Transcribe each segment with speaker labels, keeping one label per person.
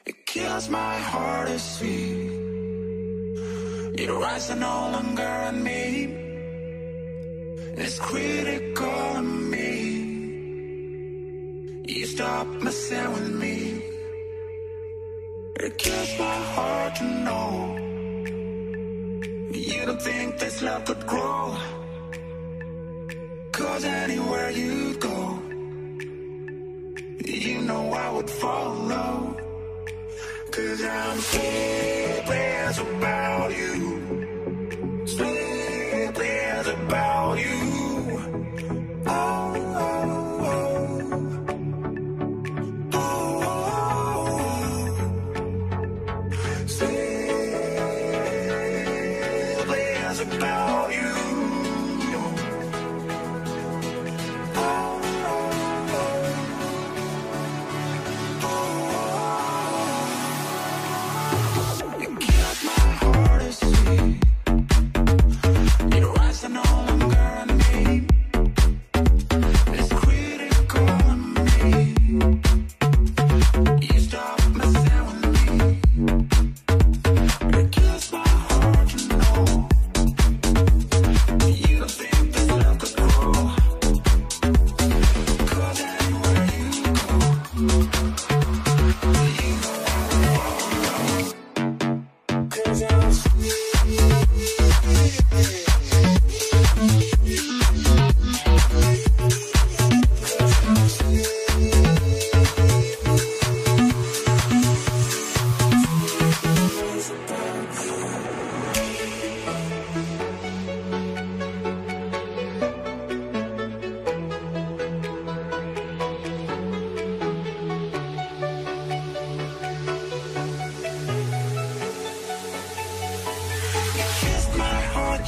Speaker 1: It kills my heart to see your eyes are no longer on me. It's critical of me. You stop messing with me. It kills my heart to know you don't think this love could grow. 'Cause anywhere you go, you know I would follow. 'Cause I'm sleepless about you. Sleepless about you. Oh, oh, oh. Oh, oh. Sleepless about you.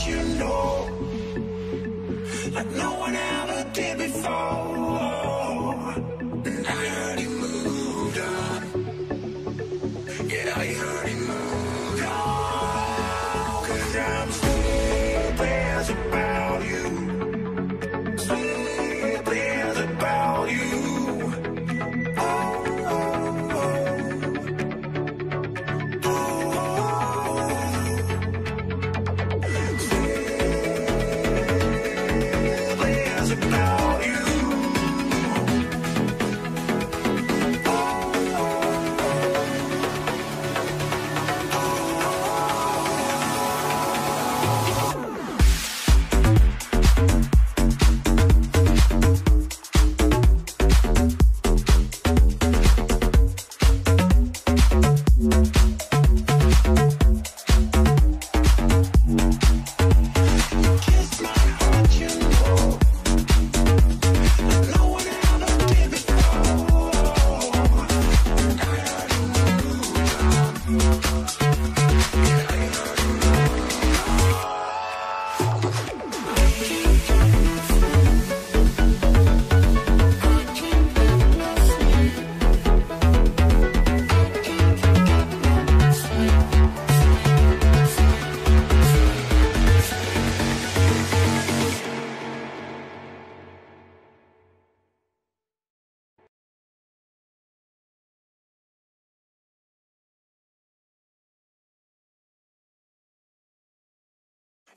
Speaker 1: You know, like no one ever did before. And I heard he moved on. Yeah, I heard he moved on. 'Cause I'm sleepless about you. Sleepless about you. Oh, oh, oh.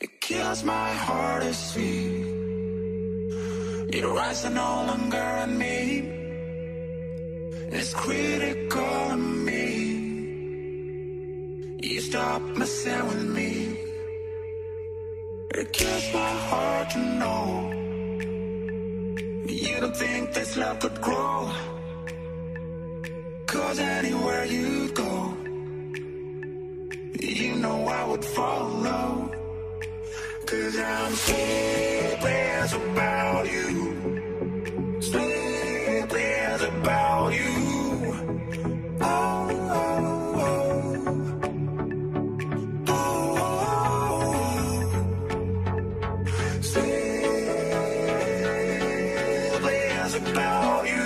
Speaker 1: It kills my heart to see your eyes are no longer on me. It's critical of me. You stop messing with me. It kills my heart to know You don't think this love could grow, 'cause anywhere you go, you know I would follow. 'Cause I'm sleepless about you, sleepless about you. Oh, oh, oh, oh, sleepless about you.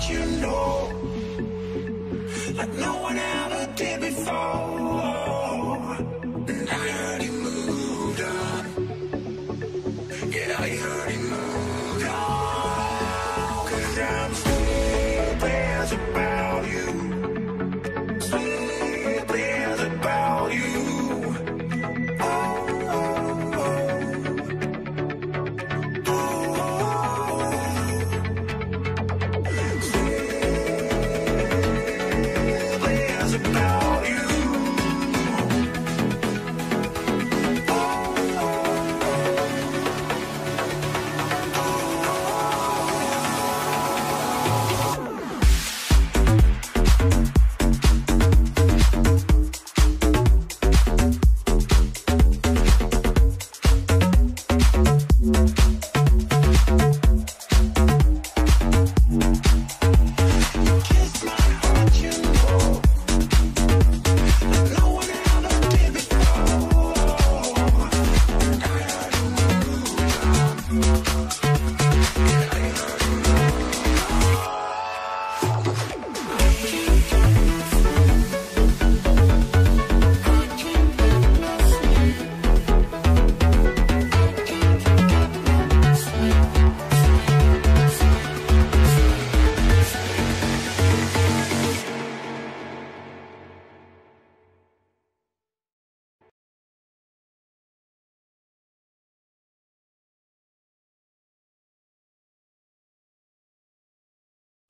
Speaker 1: You know, like no one ever did before. And I heard he moved on. Yeah, I heard he moved on. 'Cause I'm sleepless about you, sleepless about you.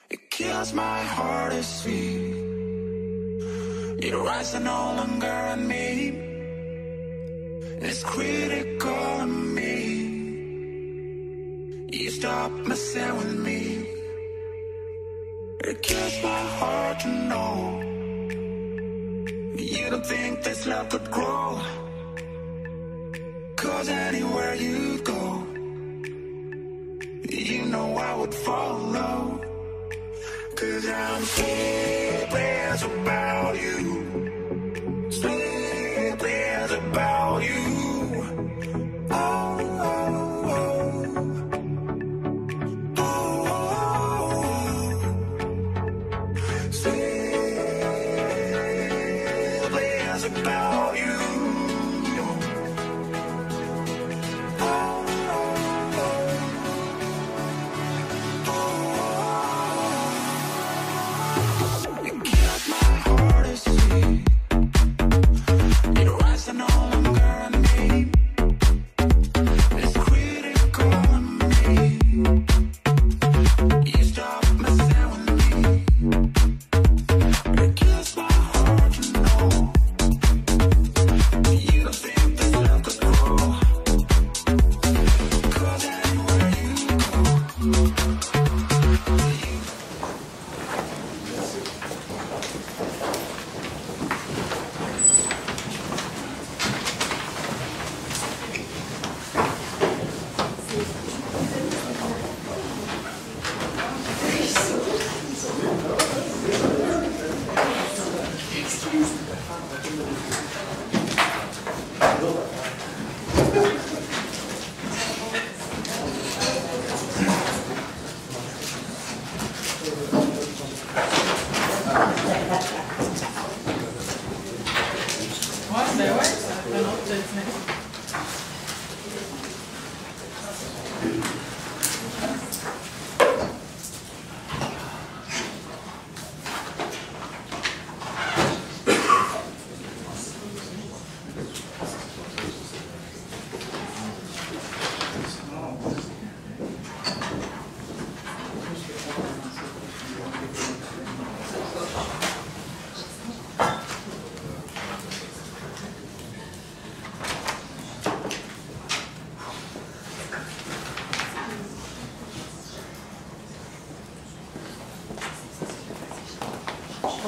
Speaker 1: It kills my heart to see your eyes are no longer on me. It's critical of me. You stop messing with me. It kills my heart to know you don't think this love could grow, 'cause anywhere you go, you know I would follow. 'Cause I'm sleepless about you, sleepless about you. Oh, oh, oh, oh, sleepless about you. It kills my heart to see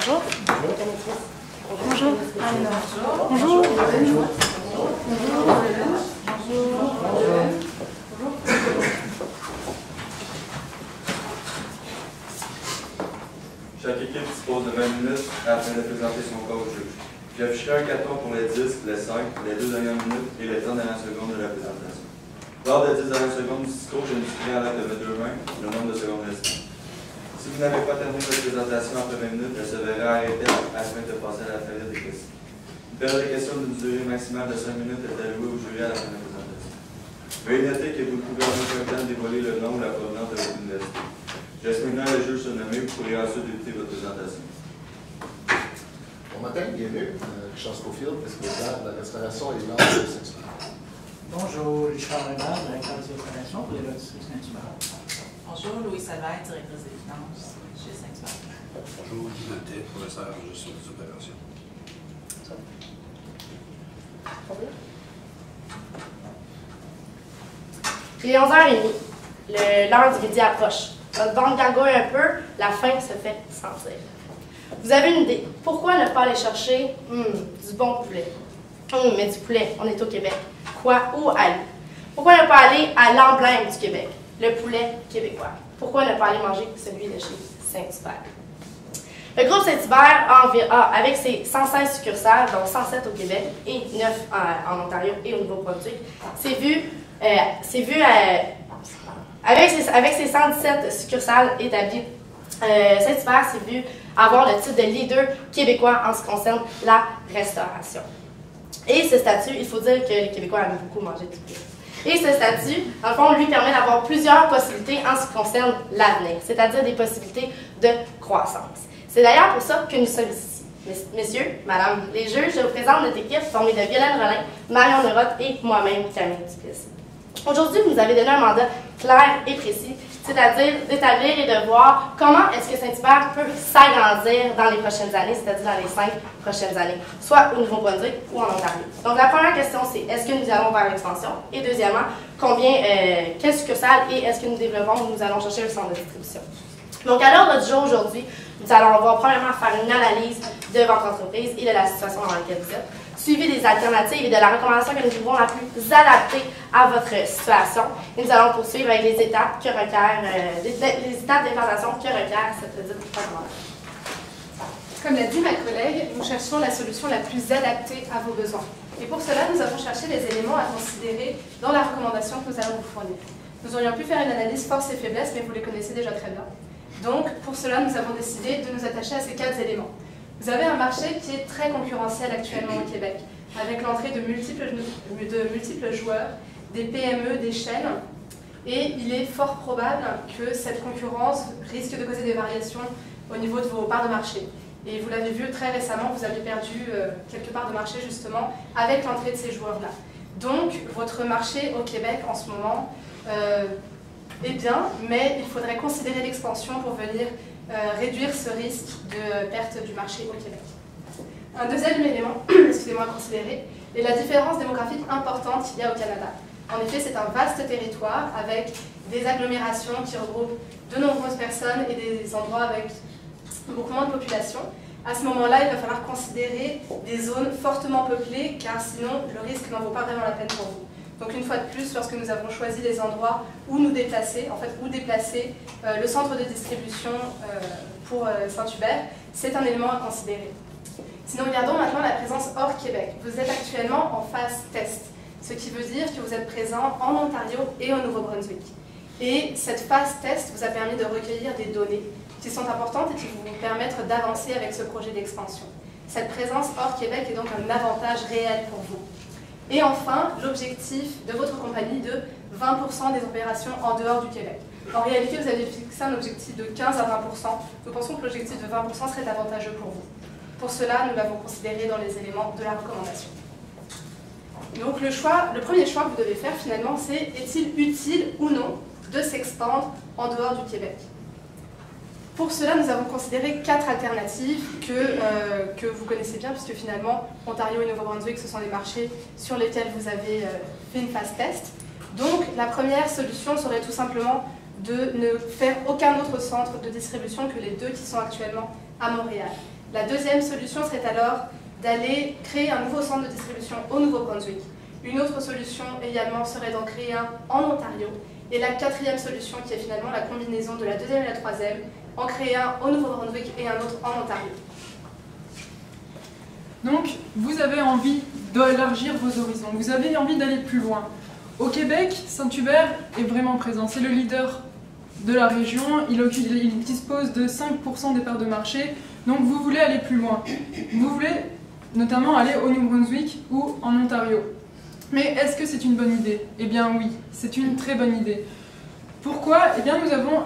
Speaker 2: Bonjour. Bonjour. Alors. Bonjour.
Speaker 3: Chaque équipe dispose de 20 minutes afin de présenter son cas au juge. J'afficherai un carton pour les 10, les 5, les 2 dernières minutes et les 30 dernières secondes de la présentation. Lors des 10 dernières secondes du discours, je m'indiquerai à l'aide de mes 2 mains le nombre de secondes restantes. Si vous n'avez pas terminé votre présentation après 20 minutes, elle se verra arrêtée afin de passer à la période des questions. Une période de questions d'une durée maximale de 5 minutes est allouée au jury à la fin de la présentation. Veuillez noter que vous pouvez en aucun temps dévoiler le nom ou la provenance de votre université. J'espère maintenant le juge se nommer, vous pourrez ensuite débuter votre présentation.
Speaker 4: Bon matin, bienvenue. Richard Scofield, président de la restauration et de l'art de Saint-Hubert.
Speaker 5: Bonjour, Richard Renard, directeur des restaurations pour les lotisseries Saint-Hubert.
Speaker 6: Bonjour, Louis Salvaire, directrice des finances chez Saint-Hubert.
Speaker 7: Bonjour, Guy Matet, professeur en gestion des opérations.
Speaker 2: Il est 11h30. L'heure du midi approche. Votre ventre gargouille un peu, la faim se fait sentir. Vous avez une idée. Pourquoi ne pas aller chercher du bon poulet? Mais du poulet, on est au Québec. Quoi? Où aller? Pourquoi ne pas aller à l'emblème du Québec? Le poulet québécois. Pourquoi ne pas aller manger celui de chez Saint-Hubert? Le groupe Saint-Hubert, avec ses 116 succursales, dont 107 au Québec et 9 en Ontario et au Nouveau-Brunswick, avec ses 117 succursales établies, Saint-Hubert s'est vu avoir le titre de leader québécois en ce qui concerne la restauration. Et ce statut, il faut dire que les Québécois aiment beaucoup manger du poulet. Et ce statut, dans le fond, lui permet d'avoir plusieurs possibilités en ce qui concerne l'avenir, c'est-à-dire des possibilités de croissance. C'est d'ailleurs pour ça que nous sommes ici. Messieurs, madame, les juges, je vous présente notre équipe formée de Violaine Rolin, Marion Neurotte et moi-même, Camille Duplessis. Aujourd'hui, vous nous avez donné un mandat clair et précis, c'est-à-dire d'établir et de voir comment est-ce que Saint-Hubert peut s'agrandir dans les prochaines années, c'est-à-dire dans les 5 prochaines années, soit au Nouveau-Brunswick ou en Ontario. Donc la première question, c'est est-ce que nous allons vers l'expansion? Et deuxièmement, quelle succursale et est-ce que nous développons ou nous allons chercher un centre de distribution? Donc à l'ordre du jour aujourd'hui, nous allons premièrement faire une analyse de votre entreprise et de la situation dans laquelle vous êtes, suivi des alternatives et de la recommandation que nous trouvons la plus adaptée à votre situation. Et nous allons poursuivre avec les étapes que requiert, les étapes d'implantation que requiert cette dite recommandation.
Speaker 8: Comme l'a dit ma collègue, nous cherchons la solution la plus adaptée à vos besoins. Et pour cela, nous avons cherché les éléments à considérer dans la recommandation que nous allons vous fournir. Nous aurions pu faire une analyse force et faiblesse, mais vous les connaissez déjà très bien. Donc, pour cela, nous avons décidé de nous attacher à ces 4 éléments. Vous avez un marché qui est très concurrentiel actuellement au Québec, avec l'entrée de multiples joueurs, des PME, des chaînes, et il est fort probable que cette concurrence risque de causer des variations au niveau de vos parts de marché. Et vous l'avez vu très récemment, vous avez perdu quelques parts de marché justement avec l'entrée de ces joueurs-là. Donc, votre marché au Québec en ce moment est bien, mais il faudrait considérer l'expansion pour venir réduire ce risque de perte du marché au Québec. Un deuxième élément, excusez-moi, à considérer, est la différence démographique importante qu'il y a au Canada. En effet, c'est un vaste territoire avec des agglomérations qui regroupent de nombreuses personnes et des endroits avec beaucoup moins de population. À ce moment-là, il va falloir considérer des zones fortement peuplées, car sinon, le risque n'en vaut pas vraiment la peine pour vous. Donc une fois de plus, lorsque nous avons choisi les endroits où nous déplacer, où déplacer le centre de distribution pour Saint-Hubert, c'est un élément à considérer. Sinon, regardons maintenant la présence hors Québec. Vous êtes actuellement en phase test, ce qui veut dire que vous êtes présent en Ontario et au Nouveau-Brunswick. Et cette phase test vous a permis de recueillir des données qui sont importantes et qui vont vous permettre d'avancer avec ce projet d'expansion. Cette présence hors Québec est donc un avantage réel pour vous. Et enfin, l'objectif de votre compagnie de 20% des opérations en dehors du Québec. En réalité, vous avez fixé un objectif de 15 à 20%. Nous pensons que l'objectif de 20% serait avantageux pour vous. Pour cela, nous l'avons considéré dans les éléments de la recommandation. Donc le premier choix que vous devez faire finalement, c'est est-il utile ou non de s'expandre en dehors du Québec? Pour cela, nous avons considéré 4 alternatives que vous connaissez bien, puisque finalement, Ontario et Nouveau-Brunswick, ce sont des marchés sur lesquels vous avez fait une phase test. Donc, la première solution serait tout simplement de ne faire aucun autre centre de distribution que les 2 qui sont actuellement à Montréal. La deuxième solution serait alors d'aller créer un nouveau centre de distribution au Nouveau-Brunswick. Une autre solution également serait d'en créer un en Ontario. Et la quatrième solution, qui est finalement la combinaison de la deuxième et la troisième, en créer un au Nouveau-Brunswick et un autre en Ontario.
Speaker 9: Donc, vous avez envie d'élargir vos horizons, vous avez envie d'aller plus loin. Au Québec, Saint-Hubert est vraiment présent, c'est le leader de la région, il dispose de 5% des parts de marché, donc vous voulez aller plus loin. Vous voulez notamment aller au New Brunswick ou en Ontario. Mais est-ce que c'est une bonne idée? Eh bien oui, c'est une très bonne idée. Pourquoi? Eh bien nous avons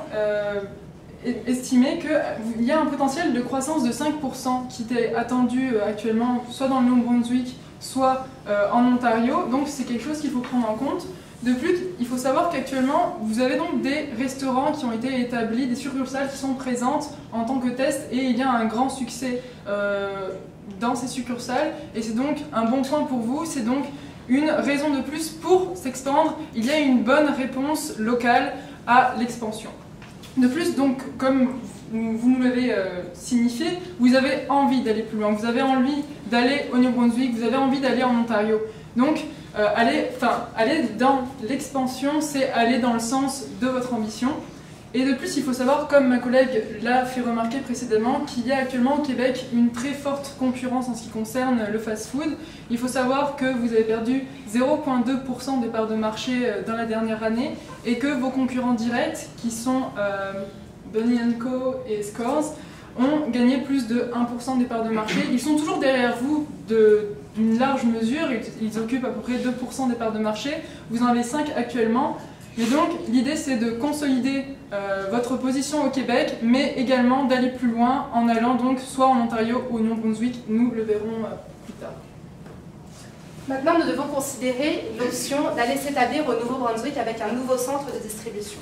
Speaker 9: estimé qu'il y a un potentiel de croissance de 5% qui était attendu actuellement soit dans le New Brunswick, soit en Ontario, donc c'est quelque chose qu'il faut prendre en compte. De plus, il faut savoir qu'actuellement, vous avez donc des restaurants qui ont été établis, des succursales qui sont présentes en tant que test, et il y a un grand succès dans ces succursales, et c'est donc un bon point pour vous, c'est donc une raison de plus pour s'expandre. Il y a une bonne réponse locale à l'expansion. De plus, donc, comme vous nous l'avez signifié, vous avez envie d'aller plus loin, vous avez envie d'aller au New Brunswick, vous avez envie d'aller en Ontario. Donc, aller dans l'expansion, c'est aller dans le sens de votre ambition. Et de plus, il faut savoir, comme ma collègue l'a fait remarquer précédemment, qu'il y a actuellement au Québec une très forte concurrence en ce qui concerne le fast-food. Il faut savoir que vous avez perdu 0,2% des parts de marché dans la dernière année et que vos concurrents directs, qui sont Bunny & Co et Scores, ont gagné plus de 1% des parts de marché. Ils sont toujours derrière vous d'une large mesure, ils occupent à peu près 2% des parts de marché, vous en avez 5 actuellement. Et donc l'idée c'est de consolider votre position au Québec, mais également d'aller plus loin en allant donc soit en Ontario ou au New Brunswick, nous le verrons plus tard.
Speaker 8: Maintenant, nous devons considérer l'option d'aller s'établir au Nouveau-Brunswick avec un nouveau centre de distribution.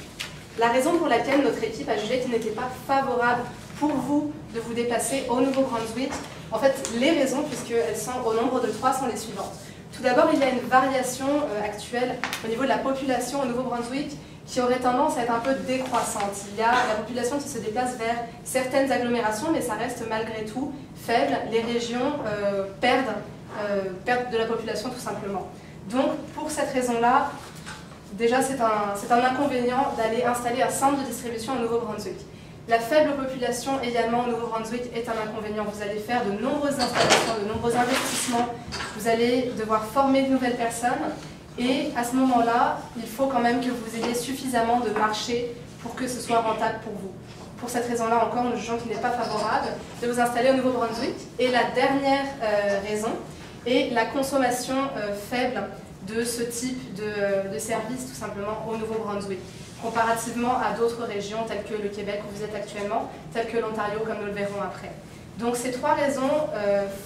Speaker 8: La raison pour laquelle notre équipe a jugé qu'il n'était pas favorable pour vous de vous déplacer au Nouveau-Brunswick, en fait, les raisons, puisqu'elles sont au nombre de 3, sont les suivantes. Tout d'abord, il y a une variation actuelle au niveau de la population au Nouveau-Brunswick qui aurait tendance à être un peu décroissante. Il y a la population qui se déplace vers certaines agglomérations, mais ça reste malgré tout faible. Les régions perdent de la population tout simplement. Donc, pour cette raison-là, déjà c'est un inconvénient d'aller installer un centre de distribution au Nouveau-Brunswick. La faible population également au Nouveau-Brunswick est un inconvénient. Vous allez faire de nombreuses installations, de nombreux investissements. Vous allez devoir former de nouvelles personnes. Et à ce moment-là, il faut quand même que vous ayez suffisamment de marché pour que ce soit rentable pour vous. Pour cette raison-là encore, nous jugeons qu'il n'est pas favorable de vous installer au Nouveau-Brunswick. Et la dernière raison est la consommation faible de ce type de service tout simplement au Nouveau-Brunswick, comparativement à d'autres régions telles que le Québec où vous êtes actuellement, telles que l'Ontario comme nous le verrons après. Donc ces 3 raisons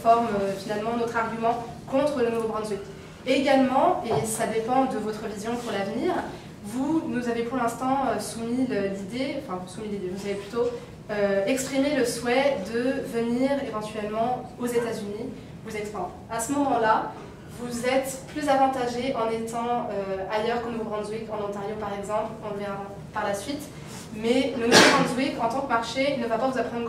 Speaker 8: forment finalement notre argument contre le Nouveau-Brunswick. Également, et ça dépend de votre vision pour l'avenir, vous nous avez pour l'instant soumis l'idée, vous avez plutôt exprimé le souhait de venir éventuellement aux États-Unis, vous expandre. À ce moment-là, vous êtes plus avantagé en étant ailleurs qu'au Nouveau-Brunswick, en Ontario par exemple, on le verra par la suite. Mais le Nouveau-Brunswick, en tant que marché, ne va pas vous apprendre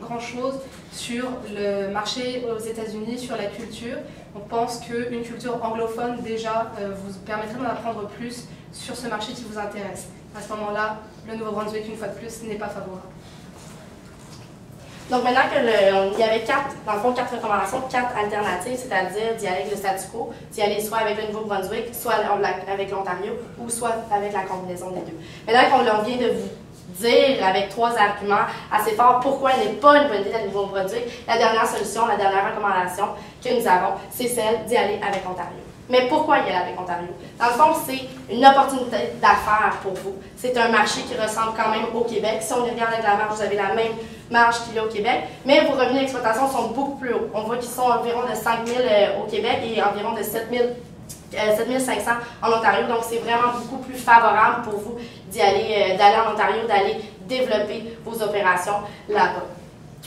Speaker 8: grand-chose sur le marché aux États-Unis, sur la culture. On pense qu'une culture anglophone, déjà, vous permettrait d'en apprendre plus sur ce marché qui vous intéresse. À ce moment-là, le Nouveau-Brunswick, une fois de plus, n'est pas favorable.
Speaker 2: Donc maintenant qu'il y avait 4 recommandations, 4 alternatives, c'est-à-dire d'y aller avec le statu quo, d'y aller soit avec le Nouveau-Brunswick, soit avec l'Ontario, ou soit avec la combinaison des deux. Maintenant qu'on vient de vous dire avec 3 arguments assez forts pourquoi il n'est pas une bonne idée d'aller au Nouveau-Brunswick, la dernière solution, la dernière recommandation que nous avons, c'est celle d'y aller avec Ontario. Mais pourquoi y aller avec Ontario? Dans le fond, c'est une opportunité d'affaires pour vous. C'est un marché qui ressemble quand même au Québec. Si on regarde avec la marge, vous avez la même marge qu'il y a au Québec, mais vos revenus d'exploitation sont beaucoup plus hauts. On voit qu'ils sont environ de 5 000 au Québec et environ de 7 500 en Ontario. Donc, c'est vraiment beaucoup plus favorable pour vous d'aller en Ontario, d'aller développer vos opérations là-bas.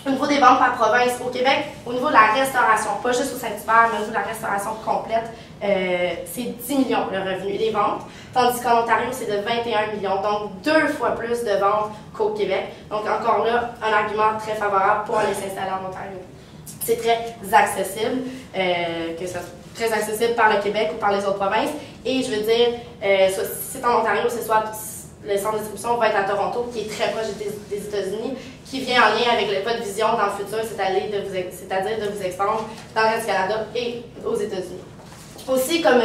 Speaker 2: Au niveau des ventes par province au Québec, au niveau de la restauration, pas juste au Saint-Hubert, mais au niveau de la restauration complète, c'est 10 millions le revenu, les ventes, tandis qu'en Ontario, c'est de 21 millions, donc 2 fois plus de ventes qu'au Québec. Donc encore là, un argument très favorable pour aller s'installer en Ontario. C'est très accessible, que ce soit très accessible par le Québec ou par les autres provinces. Et je veux dire, si c'est en Ontario, c'est soit le centre de distribution va être à Toronto, qui est très proche des États-Unis, qui vient en lien avec votre vision dans le futur, c'est-à-dire de vous expandre dans le reste du Canada et aux États-Unis. Aussi, comme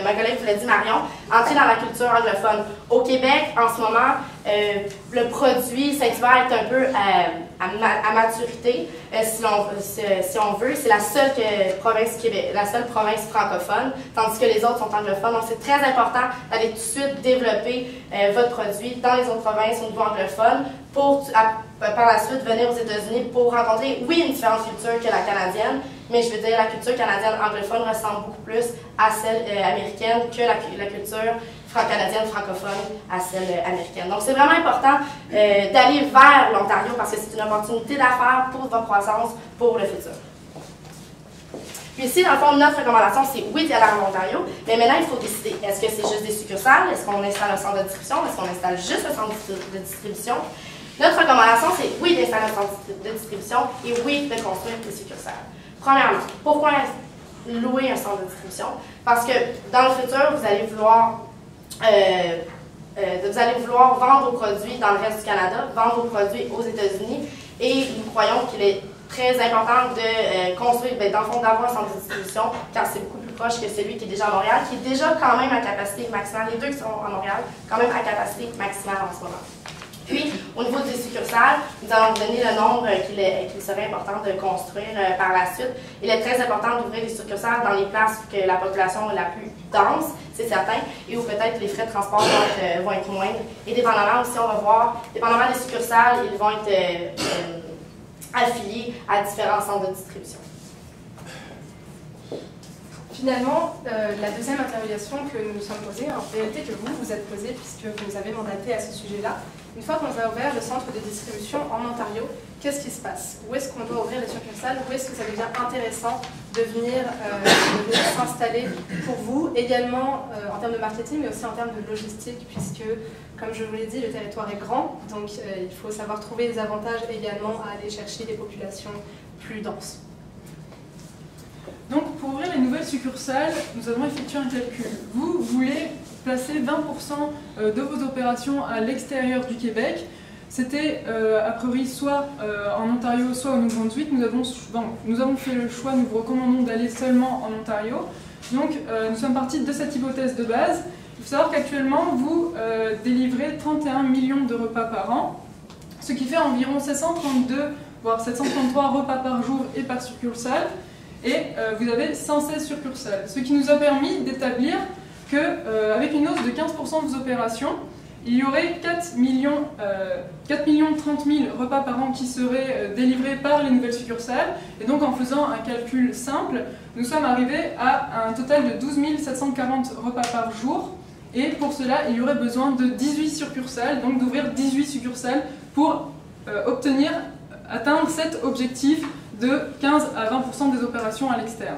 Speaker 2: ma collègue vous l'a dit, Marion, entrer dans la culture anglophone. Au Québec, en ce moment, le produit Saint-Hubert est un peu à maturité, si on veut. C'est la seule province francophone, tandis que les autres sont anglophones. Donc, c'est très important d'aller tout de suite développer votre produit dans les autres provinces au niveau anglophone pour, par la suite, venir aux États-Unis pour rencontrer, oui, une différente culture que la canadienne, mais je veux dire, la culture canadienne anglophone ressemble beaucoup plus à celle américaine que la culture canadienne francophone à celle américaine. Donc, c'est vraiment important d'aller vers l'Ontario parce que c'est une opportunité d'affaires pour votre croissance pour le futur. Puis ici, dans le fond, notre recommandation, c'est oui d'y aller en Ontario, mais maintenant, il faut décider. Est-ce que c'est juste des succursales? Est-ce qu'on installe un centre de distribution? Est-ce qu'on installe juste un centre de distribution? Notre recommandation, c'est oui d'installer un centre de distribution et oui de construire des succursales. Premièrement, pourquoi louer un centre de distribution? Parce que dans le futur, vous allez vouloir vendre vos produits dans le reste du Canada, vendre vos produits aux États-Unis, et nous croyons qu'il est très important de construire, dans le fond, d'avoir un centre de distribution, car c'est beaucoup plus proche que celui qui est déjà à Montréal, qui est déjà quand même à capacité maximale, les deux qui sont à Montréal, quand même à capacité maximale en ce moment. Puis, au niveau des succursales, nous allons vous donner le nombre qu'il serait important de construire par la suite. Il est très important d'ouvrir des succursales dans les places que la population est la plus dense, c'est certain, et où peut-être les frais de transport vont être moindres. Et dépendamment aussi, on va voir, dépendamment des succursales, ils vont être affiliés à différents centres de distribution.
Speaker 8: Finalement, la deuxième interrogation que nous nous sommes posée, en réalité que vous vous êtes posée puisque vous nous avez mandaté à ce sujet-là, une fois qu'on a ouvert le centre de distribution en Ontario, qu'est-ce qui se passe? Où est-ce qu'on doit ouvrir les succursales? Où est-ce que ça devient intéressant de venir s'installer pour vous, également en termes de marketing, mais aussi en termes de logistique, puisque, comme je vous l'ai dit, le territoire est grand, donc il faut savoir trouver des avantages également à aller chercher des populations plus denses.
Speaker 9: Donc, pour ouvrir les nouvelles succursales, nous avons effectué un calcul. Vous voulez placer 20% de vos opérations à l'extérieur du Québec. C'était a priori soit en Ontario, soit au Nouveau-Brunswick. Nous avons fait le choix, nous vous recommandons d'aller seulement en Ontario. Donc, nous sommes partis de cette hypothèse de base. Il faut savoir qu'actuellement, vous délivrez 31 millions de repas par an, ce qui fait environ 732, voire 733 repas par jour et par succursale. Et vous avez 116 succursales, ce qui nous a permis d'établir qu'avec une hausse de 15% de vos opérations, il y aurait 4 millions 30 000 repas par an qui seraient délivrés par les nouvelles succursales. Et donc en faisant un calcul simple, nous sommes arrivés à un total de 12 740 repas par jour. Et pour cela, il y aurait besoin de 18 succursales, donc d'ouvrir 18 succursales pour atteindre cet objectif de 15 à 20% des opérations à l'externe.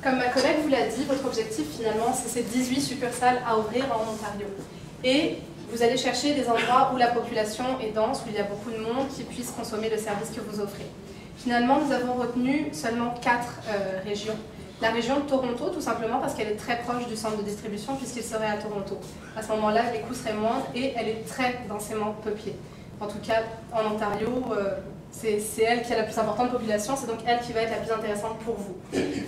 Speaker 8: Comme ma collègue vous l'a dit, votre objectif finalement c'est ces 18 succursales à ouvrir en Ontario. Et vous allez chercher des endroits où la population est dense, où il y a beaucoup de monde qui puisse consommer le service que vous offrez. Finalement, nous avons retenu seulement 4 régions. La région de Toronto, tout simplement parce qu'elle est très proche du centre de distribution puisqu'il serait à Toronto. À ce moment-là, les coûts seraient moindres et elle est très densément peuplée. En tout cas, en Ontario, c'est elle qui a la plus importante population, c'est donc elle qui va être la plus intéressante pour vous.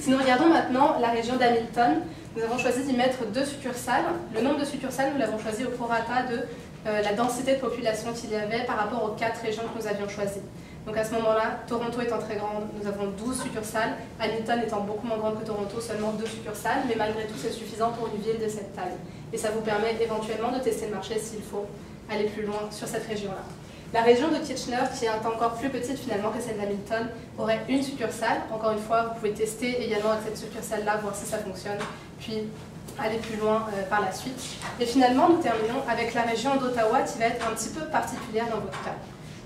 Speaker 8: Si nous regardons maintenant la région d'Hamilton, nous avons choisi d'y mettre 2 succursales. Le nombre de succursales, nous l'avons choisi au prorata de la densité de population qu'il y avait par rapport aux 4 régions que nous avions choisies. Donc à ce moment-là, Toronto étant très grande, nous avons 12 succursales, Hamilton étant beaucoup moins grande que Toronto, seulement 2 succursales, mais malgré tout c'est suffisant pour une ville de cette taille. Et ça vous permet éventuellement de tester le marché s'il faut aller plus loin sur cette région-là. La région de Kitchener, qui est encore plus petite finalement que celle d'Hamilton, aurait une succursale. Encore une fois, vous pouvez tester également avec cette succursale-là, voir si ça fonctionne, puis aller plus loin par la suite. Et finalement, nous terminons avec la région d'Ottawa qui va être un petit peu particulière dans votre cas.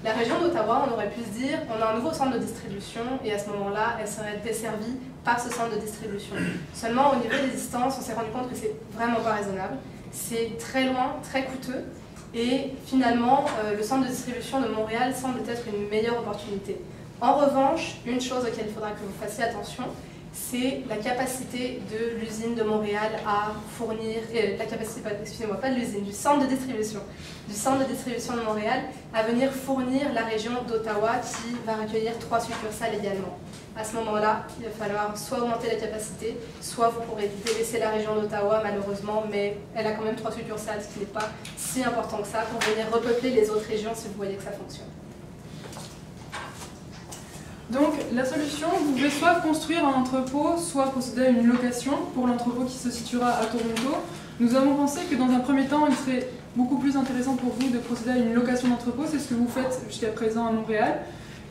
Speaker 8: La région d'Ottawa, on aurait pu se dire, on a un nouveau centre de distribution et à ce moment-là, elle serait desservie par ce centre de distribution. Seulement, au niveau des distances, on s'est rendu compte que c'est vraiment pas raisonnable. C'est très loin, très coûteux, et finalement, le centre de distribution de Montréal semble être une meilleure opportunité. En revanche, une chose auquel il faudra que vous fassiez attention, c'est la capacité de l'usine de Montréal à fournir, la capacité, excusez-moi, pas de l'usine, du centre de distribution de Montréal à venir fournir la région d'Ottawa qui va recueillir 3 succursales également. À ce moment-là, il va falloir soit augmenter la capacité, soit vous pourrez délaisser la région d'Ottawa malheureusement, mais elle a quand même 3 succursales, ce qui n'est pas si important que ça pour venir repeupler les autres régions si vous voyez que ça fonctionne.
Speaker 9: Donc la solution, vous pouvez soit construire un entrepôt, soit procéder à une location pour l'entrepôt qui se situera à Toronto. Nous avons pensé que dans un premier temps, il serait beaucoup plus intéressant pour vous de procéder à une location d'entrepôt, c'est ce que vous faites jusqu'à présent à Montréal.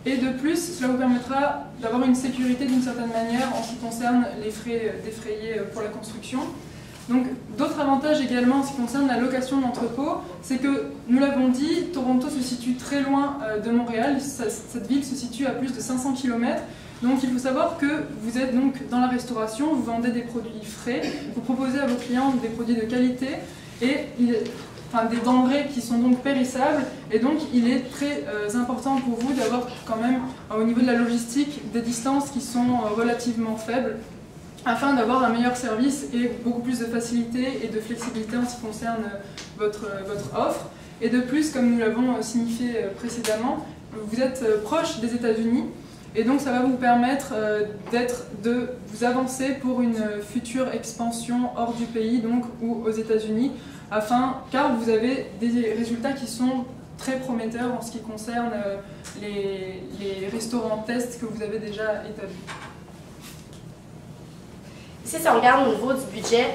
Speaker 9: Et de plus, cela vous permettra d'avoir une sécurité d'une certaine manière en ce qui concerne les frais défrayés pour la construction. Donc, d'autres avantages également en ce qui concerne la location d'entrepôt, c'est que, nous l'avons dit, Toronto se situe très loin de Montréal, cette ville se situe à plus de 500 km, donc il faut savoir que vous êtes donc dans la restauration, vous vendez des produits frais, vous proposez à vos clients des produits de qualité et des denrées qui sont donc périssables, et donc il est très important pour vous d'avoir quand même, au niveau de la logistique, des distances qui sont relativement faibles, afin d'avoir un meilleur service et beaucoup plus de facilité et de flexibilité en ce qui concerne votre offre. Et de plus, comme nous l'avons signifié précédemment, vous êtes proche des États-Unis, et donc ça va vous permettre de vous avancer pour une future expansion hors du pays, donc ou aux États-Unis, car vous avez des résultats qui sont très prometteurs en ce qui concerne les restaurants tests que vous avez déjà établis.
Speaker 2: Ici, si on regarde au niveau du budget,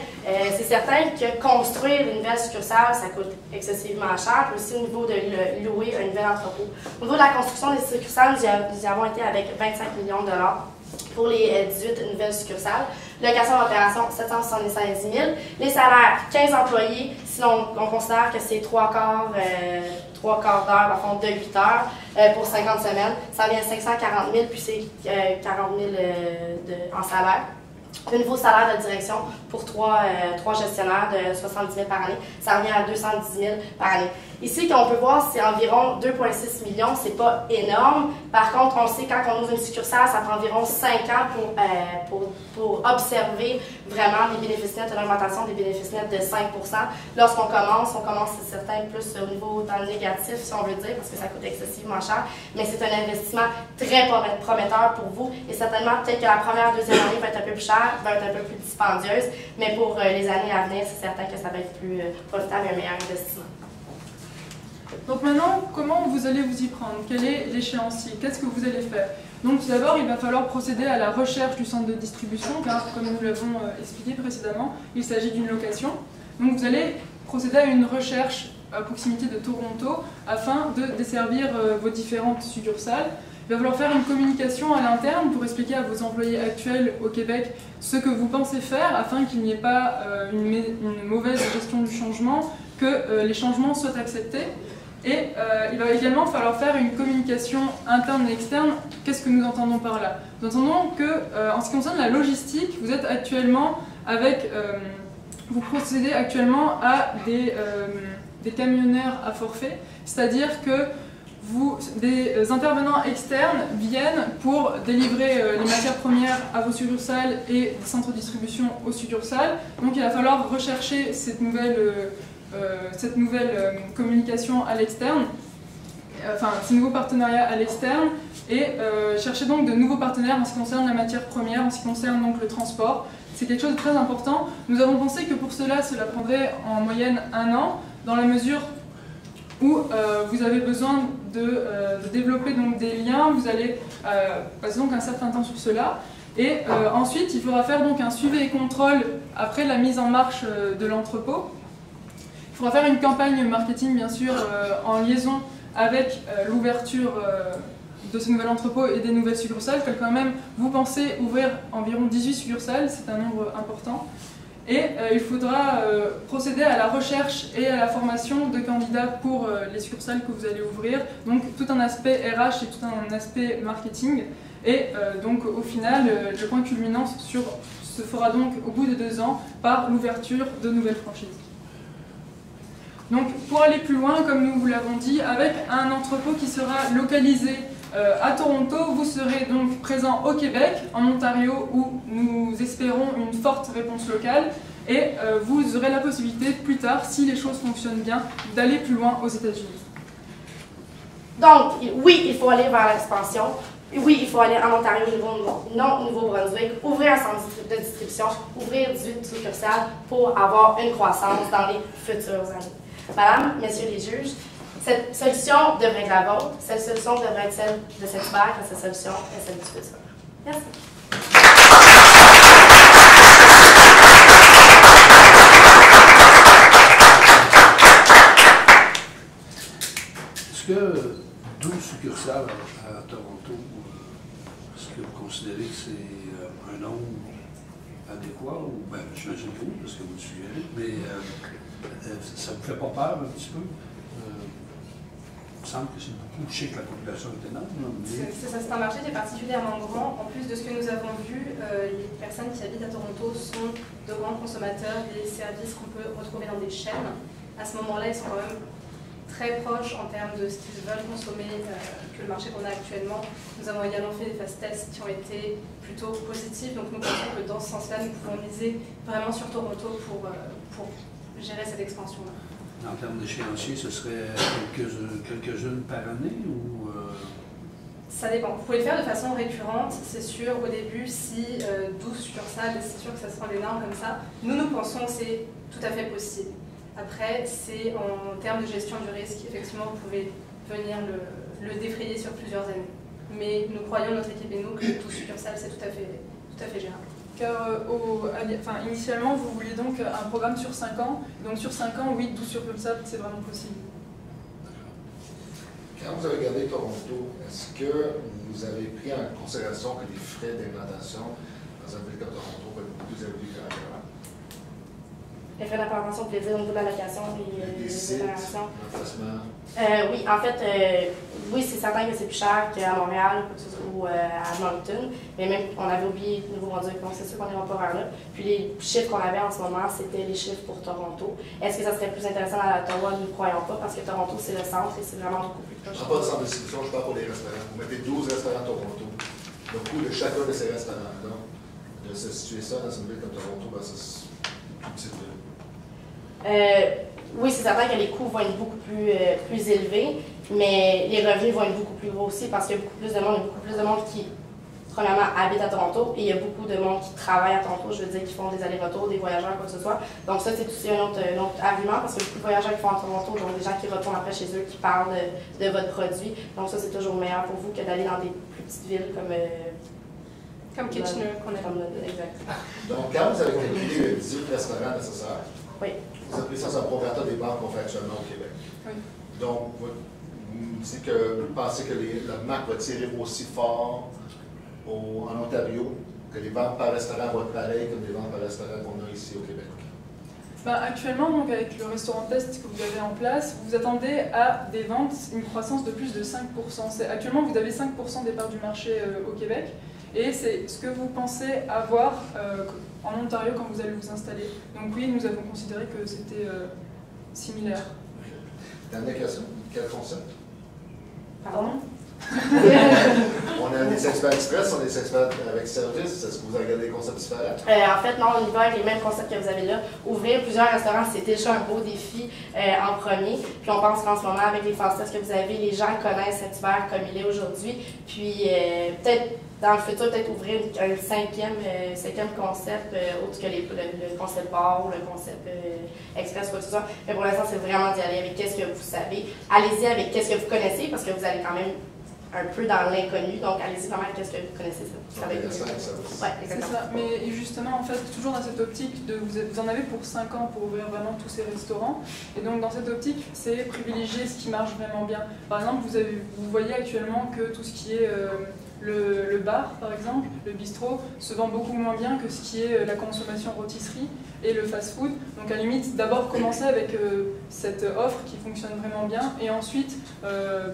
Speaker 2: c'est certain que construire une nouvelle succursale, ça coûte excessivement cher, puis aussi au niveau de louer un nouvel entrepôt. Au niveau de la construction des succursales, nous y avons été avec 25 millions de dollars pour les 18 nouvelles succursales. Location d'opération, 776 000. Les salaires, 15 employés, si on considère que c'est 3 quarts d'heure, par contre, de 8 heures pour 50 semaines, ça vient à 540 000, puis c'est 40 000 en salaire. Le nouveau salaire de direction pour 3 gestionnaires de 70 000 par année, ça revient à 210 000 par année. Ici, qu'on peut voir, c'est environ 2,6 millions, c'est pas énorme. Par contre, on sait quand on ouvre une succursale, ça prend environ 5 ans pour observer vraiment les bénéfices nets, une augmentation des bénéfices nets de 5 %. Lorsqu'on commence, c'est certain plus au niveau dans le négatif, si on veut dire, parce que ça coûte excessivement cher, mais c'est un investissement très prometteur pour vous. Et certainement, peut-être que la première, deuxième année va être un peu plus chère, va être un peu plus dispendieuse, mais pour les années à venir, c'est certain que ça va être plus profitable et un meilleur investissement.
Speaker 9: Donc maintenant, comment vous allez vous y prendre? Quel est l'échéancier? Qu'est-ce que vous allez faire? Donc tout d'abord, il va falloir procéder à la recherche du centre de distribution, car comme nous l'avons expliqué précédemment, il s'agit d'une location. Donc vous allez procéder à une recherche à proximité de Toronto afin de desservir vos différentes succursales. Il va falloir faire une communication à l'interne pour expliquer à vos employés actuels au Québec ce que vous pensez faire afin qu'il n'y ait pas une mauvaise gestion du changement, que les changements soient acceptés. Et il va également falloir faire une communication interne et externe. Qu'est-ce que nous entendons par là? Nous entendons que, en ce qui concerne la logistique, vous êtes actuellement vous procédez actuellement à des camionneurs à forfait, c'est-à-dire que des intervenants externes viennent pour délivrer les matières premières à vos succursales et des centres de distribution aux succursales. Donc il va falloir rechercher cette nouvelle communication à l'externe, ces nouveaux partenariats à l'externe, et chercher donc de nouveaux partenaires en ce qui concerne la matière première, en ce qui concerne donc le transport. C'est quelque chose de très important. Nous avons pensé que pour cela prendrait en moyenne 1 an, dans la mesure où vous avez besoin de développer donc des liens, vous allez passer donc un certain temps sur cela. Et ensuite, il faudra faire donc un suivi et contrôle après la mise en marche de l'entrepôt. Il faudra faire une campagne marketing, bien sûr, en liaison avec l'ouverture de ce nouvel entrepôt et des nouvelles succursales, car quand même, vous pensez ouvrir environ 18 succursales, c'est un nombre important. Et il faudra procéder à la recherche et à la formation de candidats pour les succursales que vous allez ouvrir. Donc tout un aspect RH et tout un aspect marketing. Et donc au final, le point culminant se fera donc au bout de 2 ans par l'ouverture de nouvelles franchises. Donc pour aller plus loin, comme nous vous l'avons dit, avec un entrepôt qui sera localisé à Toronto, vous serez donc présent au Québec, en Ontario, où nous espérons une forte réponse locale, et vous aurez la possibilité plus tard, si les choses fonctionnent bien, d'aller plus loin aux États-Unis.
Speaker 2: Donc, oui, il faut aller vers l'expansion. Oui, il faut aller en Ontario, non au Nouveau-Brunswick, ouvrir un centre de distribution, ouvrir 18 succursales pour avoir une croissance dans les futures années. Madame, messieurs les juges, cette solution devrait être la vôtre, cette solution devrait être celle de cette vague, et cette solution est celle du futur. Merci.
Speaker 7: Est-ce que 12 succursales à Toronto, est-ce que vous considérez que c'est un nombre adéquat? Ou, ben, j'imagine que oui, parce que vous le suggérez, mais ça ne vous fait pas peur un petit peu? Il me semble que c'est beaucoup. Je sais que la population est énorme.
Speaker 8: C'est un marché qui est particulièrement grand. En plus de ce que nous avons vu, les personnes qui habitent à Toronto sont de grands consommateurs des services qu'on peut retrouver dans des chaînes. À ce moment-là, ils sont quand même très proches en termes de ce qu'ils veulent consommer que le marché qu'on a actuellement. Nous avons également fait des fast tests qui ont été plutôt positifs. Donc nous pensons que dans ce sens-là, nous pouvons miser vraiment sur Toronto pour gérer cette expansion-là.
Speaker 7: En termes d'échéancier, ce serait quelques-unes par année ou
Speaker 8: Ça dépend. Vous pouvez le faire de façon récurrente, c'est sûr. Au début, si 12 succursales, c'est sûr que ça sera énorme comme ça. Nous pensons que c'est tout à fait possible. Après, c'est en termes de gestion du risque, effectivement, vous pouvez venir le défrayer sur plusieurs années. Mais nous croyons, notre équipe et nous, que 12 succursales, c'est tout à fait gérable.
Speaker 9: Car initialement, vous vouliez donc un programme sur 5 ans. Donc sur 5 ans, oui, 12 succursales, c'est vraiment possible.
Speaker 4: Quand vous avez regardé Toronto, est-ce que vous avez pris en considération que les frais d'implantation dans une ville comme Toronto peuvent être plus élevés qu'ailleurs?
Speaker 2: Les frais d'implantation, vous voulez dire au niveau de la location et
Speaker 4: des sites, l'emplacement?
Speaker 2: Oui, en fait, oui, c'est certain que c'est plus cher qu'à Montréal ou à Moncton, mais même, on avait oublié Nouveau-Brunswick, donc c'est sûr qu'on n'ira pas vers là. Puis les chiffres qu'on avait en ce moment, c'était les chiffres pour Toronto. Est-ce que ça serait plus intéressant à Ottawa? Nous ne croyons pas, parce que Toronto, c'est le centre et c'est vraiment beaucoup plus proche.
Speaker 4: Je ne parle pas de centre de distribution, je parle pour les restaurants. Vous mettez 12 restaurants à Toronto. Le coût de chacun de ces restaurants-là, de se situer ça dans une ville comme Toronto, ben, c'est tout petite ville.
Speaker 2: Oui, c'est certain que les coûts vont être beaucoup plus élevés, mais les revenus vont être beaucoup plus gros aussi parce qu'il y a beaucoup plus de monde qui, premièrement, habite à Toronto et il y a beaucoup de monde qui travaille à Toronto, je veux dire, qui font des allers-retours, des voyageurs, quoi que ce soit. Donc ça, c'est aussi un autre argument parce que beaucoup de voyageurs qui font à Toronto, donc des gens qui retournent après chez eux, qui parlent de votre produit. Donc ça, c'est toujours meilleur pour vous que d'aller dans des plus petites villes comme
Speaker 8: Kitchener, qu'on a.
Speaker 2: Exact.
Speaker 4: Donc, quand vous avez calculé les 18 restaurants nécessaires,
Speaker 2: oui.
Speaker 4: Vous appelez ça un pro rata des banques qu'on fait actuellement au Québec.
Speaker 9: Oui.
Speaker 4: Donc, vous dites que vous pensez que la MAC va tirer aussi fort en Ontario, que les ventes par restaurant vont être pareilles comme les ventes par restaurant qu'on a ici au Québec?
Speaker 9: Actuellement, donc, avec le restaurant test que vous avez en place, vous attendez à des ventes, une croissance de plus de 5%. Actuellement, vous avez 5% des parts du marché au Québec, et c'est ce que vous pensez avoir en Ontario quand vous allez vous installer. Donc oui, nous avons considéré que c'était similaire.
Speaker 4: Dernière question, quel concept?
Speaker 2: Pardon?
Speaker 4: On a des experts express, on a des experts avec service. Est-ce que vous avez regardé des concepts différents?
Speaker 2: En fait, non, on y va avec les mêmes concepts que vous avez là. Ouvrir plusieurs restaurants, c'est déjà un beau défi en premier. Puis on pense qu'en ce moment, avec les fast tests que vous avez, les gens connaissent cet hiver comme il est aujourd'hui. Puis peut-être dans le futur, peut-être ouvrir un cinquième concept, autre que le concept bar ou le concept express, quoi que ce soit. Mais pour l'instant, c'est vraiment d'y aller avec qu'est-ce que vous savez. Allez-y avec qu'est-ce que vous connaissez, parce que vous allez quand même un peu dans l'inconnu, donc allez-y vraiment avec qu'est-ce que vous connaissez. Ça va être mieux. Ouais, exactement.
Speaker 9: C'est ça, mais justement, en fait, toujours dans cette optique, vous en avez pour 5 ans pour ouvrir vraiment tous ces restaurants, et donc dans cette optique, c'est privilégier ce qui marche vraiment bien. Par exemple, vous voyez actuellement que tout ce qui est Le bar, par exemple, le bistrot, se vend beaucoup moins bien que ce qui est la consommation rôtisserie et le fast-food. Donc à la limite, d'abord commencer avec cette offre qui fonctionne vraiment bien et ensuite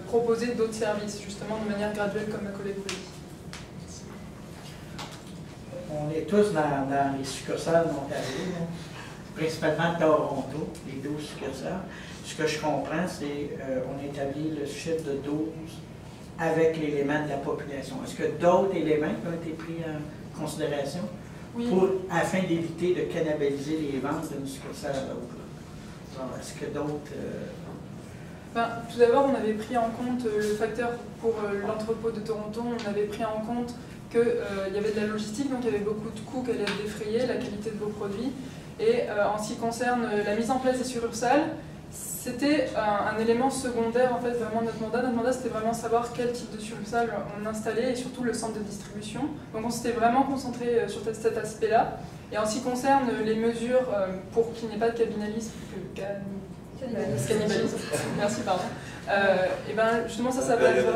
Speaker 9: proposer d'autres services, justement de manière graduelle comme ma collègue vous l'a dit.
Speaker 5: On est tous dans les succursales d'Ontario, principalement Toronto, les 12 succursales. Ce que je comprends, c'est qu'on établit le chiffre de 12 avec l'élément de la population. Est-ce que d'autres éléments qui ont été pris en considération afin d'éviter de cannibaliser les ventes d'une succursale à l'autre? Est-ce que d'autres...
Speaker 9: Tout d'abord, on avait pris en compte le facteur pour l'entrepôt de Toronto, on avait pris en compte qu'il y avait de la logistique, donc il y avait beaucoup de coûts qu'elle allait défrayer, la qualité de vos produits. Et en ce qui concerne la mise en place des succursales, c'était un élément secondaire en fait, vraiment notre mandat. Notre mandat, c'était vraiment savoir quel type de succursale on installait et surtout le centre de distribution. Donc on s'était vraiment concentré sur cet aspect-là. Et en ce qui concerne les mesures pour qu'il n'y ait pas de cannibalisme, cannibalisme, merci, pardon. Et ben justement ça va être...